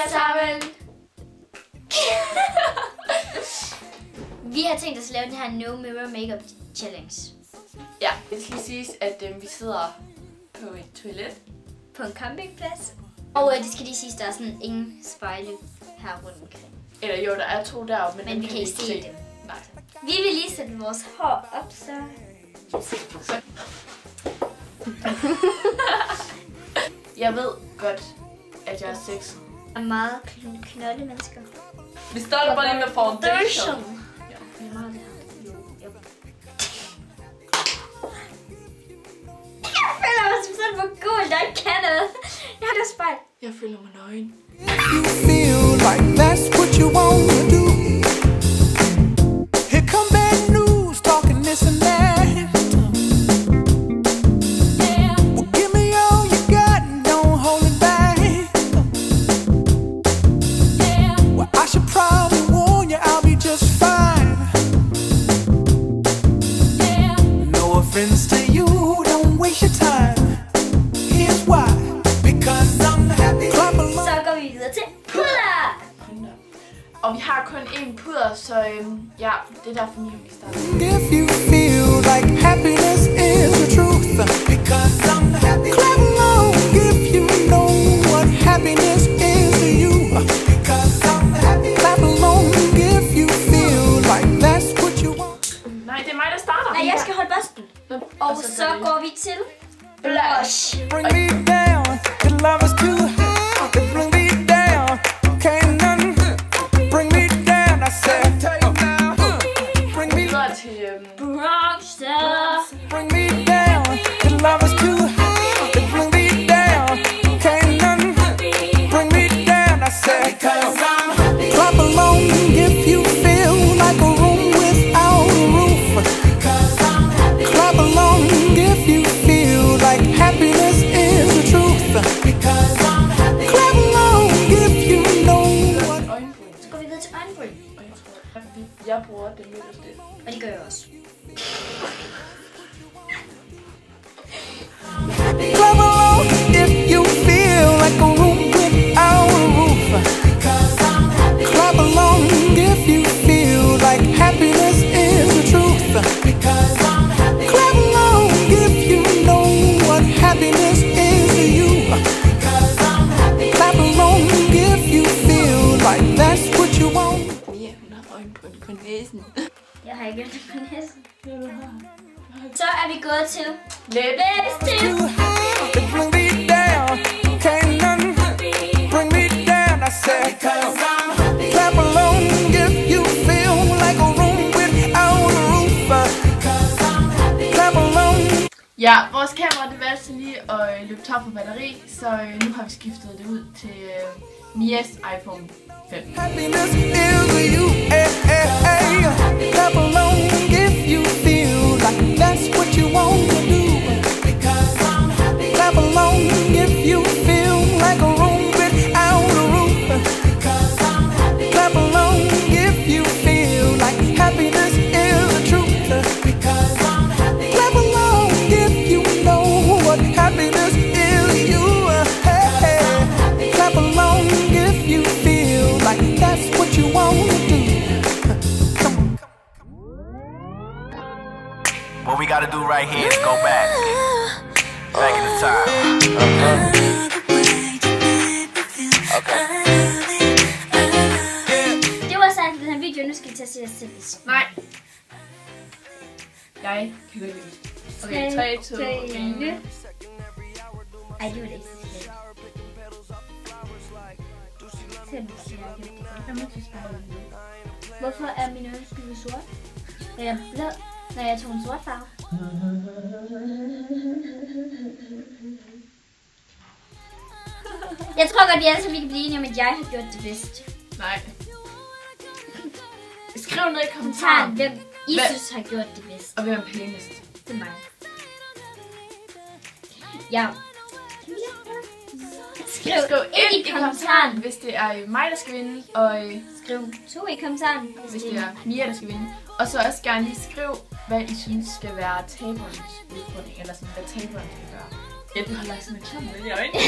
jer sammen. Vi har tænkt os at lave den her No Mirror Makeup Challenge. Ja, det skal lige siges, at vi sidder på et toilet. På en campingplads. Og det skal lige siges, der er sådan ingen spejle her rundt omkring. Eller jo, der er 2 deroppe, men vi kan ikke se dem. Nej. Vi vil lige sætte vores hår op, så... Jeg ved godt, at jeg er sexet. Er meget knolde mennesker. Vi starter bare lige med foundation. Ja, det er meget det her. Jo. Jeg føler mig som sådan for cool, der ikke kan noget. Jeg har det spejl. Jeg føler mig nøgen. You feel like that's what you wanna do. Here come bad news, talking this and that. Well, give me all you got and don't hold it back. Well, I should probably warn you, I'll be just fine. No offense to you, don't waste your time. Here's why. Because I'm happy. Så går vi videre til puder. Og vi har kun én puder, så ja, det er derfor vi starter. If you feel like happiness is the truth, because I'm happy. Clap along if you know what happiness is to you, because I'm happy. Clap along if you feel like that's what you want. Nej, det er mig, der starter. Nej, jeg skal holde børsten. Og så går vi til blush. Bring me down, your love is too high. Bring me down, can't nothing. Bring me down, I said. Bring me Videre til bronzer. Bring me down, your love is too high. Bring me down, can't nothing. Bring me down, I said. Because I'm happy. Clap along if you feel like a room without a roof. Because I'm happy. Clap along if you feel like happiness is the truth. Because I'm happy. Clap along if you know what. øjenbryn. Så går vi videre til øjenbryn. Og jeg tror, at jeg bruger det mødeste. Og det gør jeg også. Clap along if you feel like a room without a roof. Because I'm happy. Clap along if you feel like happiness is the truth. Because I'm happy. Clap along if you know what happiness is to you. Because I'm happy. Clap along if you feel like that's what you want. Ja, hun har øjenbryn på næsen. Jeg har ikke gjort det på næsen. Så er vi gået til Læbestift. Too high, bring me down. Can't nothing bring me down. I said, because I'm happy. Clap along if you feel like a room without a roof. Because I'm happy. Clap along. Ja, vores kamera det valgte lige at løbe tør for batteri, så nu har vi skiftet det ud til Mias iPhone 5. Happiness is you. Hey, hey, hey. Clap along if you feel like that's what you want to do. Because I'm happy. Clap along if you feel like a room without a roof. Because I'm happy. Clap along if you feel like happiness is the truth. Because I'm happy. Clap along if you know what happiness is to you. Hey, hey. Clap along if you feel like that's what you want to do. What we gotta do right here is go back in the time. Det var så alt den her video. Nu skal vi til at se os selv. Nej. Jeg kan godt lide det. Okay, 3, 2, 1. Ej, det var det ikke. Hvorfor er mine øjenskygge sort? Er jeg blød, når jeg tog en sort farve? Jeg tror godt, vi alle sammen kan blive enige om, at jeg har gjort det bedst. Nej. Skriv ned i kommentaren, Hvem I synes har gjort det bedst. og hvem er pænest. Det er mig. Ja. Skriv ind i kommentaren, hvis det er mig, der skal vinde, og skriv 2 i kommentaren, hvis det er Mia, der skal vinde. Og så også gerne lige skriv, hvad I synes skal være taberens udfordring, eller sådan, hvad taberen skal gøre. Ja, du har lagt sådan en klam med i øjnene.